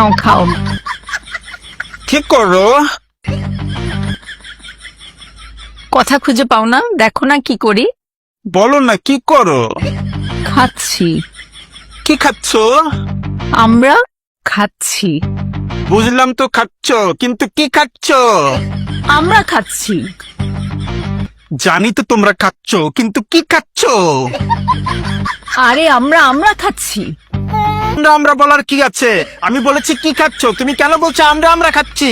নাও খাও। কি করো? কথা খুঁজে পাও না? দেখো না কি করি। বলো না কি করো? খাচ্ছি। কি খাচ্ছ? আমরা খাচ্ছি। বুঝলাম তো খাচ্ছ, কিন্তু কি খাচ্ছ? আমরা খাচ্ছি। জানি তো তোমরা খাচ্ছ, কিন্তু কি খাচ্ছ? আরে আমরা খাচ্ছি। আমরা বলার কি আছে? আমি বলেছি কি খাচ্ছ, তুমি কেন বলছো আমরা খাচ্ছি?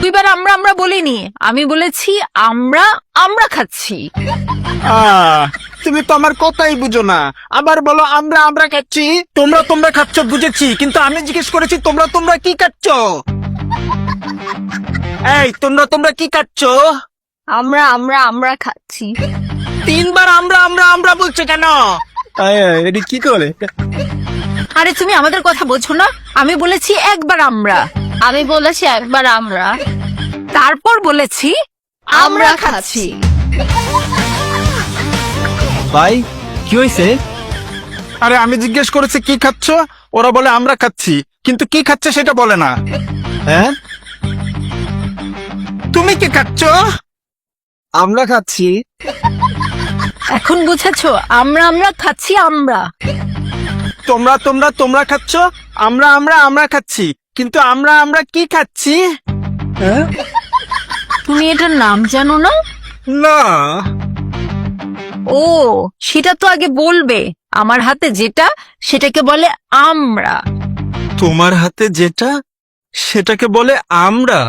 দুইবার আমরা বলিনি, আমি বলেছি আমরা খাচ্ছি। তুমি তো আমার কথাই বুঝো না। আবার বলো আমরা খাচ্ছি। তোমরা খাচ্ছ বুঝেছি, কিন্তু আমি জিজ্ঞেস করেছি তোমরা কি খাচ্ছ? এই তোমরা কি খাচ্ছ? আমরা খাচ্ছি। তিনবার আমরা বলছো কেন? এটা কি করে? আরে তুমি আমাদের কথা বোঝো না? আমি বলেছি একবার আমি বলেছি একবার তারপর বলেছি আমরা খাচ্ছি। ভাই কি হয়েছে? আরে আমি জিজ্ঞেস করেছি কি খাচ্ছ, ওরা বলে আমরা খাচ্ছি, কিন্তু কি খাচ্ছে সেটা বলে না। হ্যাঁ তুমি কি খাচ্ছ? আমরা খাচ্ছি। এখন বুঝেছো? আমরা খাচ্ছি। তোমরা খাচ্ছ, আমরা খাচ্ছি, কিন্তু আমরা কি খাচ্ছি? হ্যাঁ তুমি এটার নাম জানো না? না। ও, সেটা তো আগে বলবে। আমার হাতে যেটা সেটাকে বলে আমরা। তোমার হাতে যেটা সেটাকে বলে আমরা।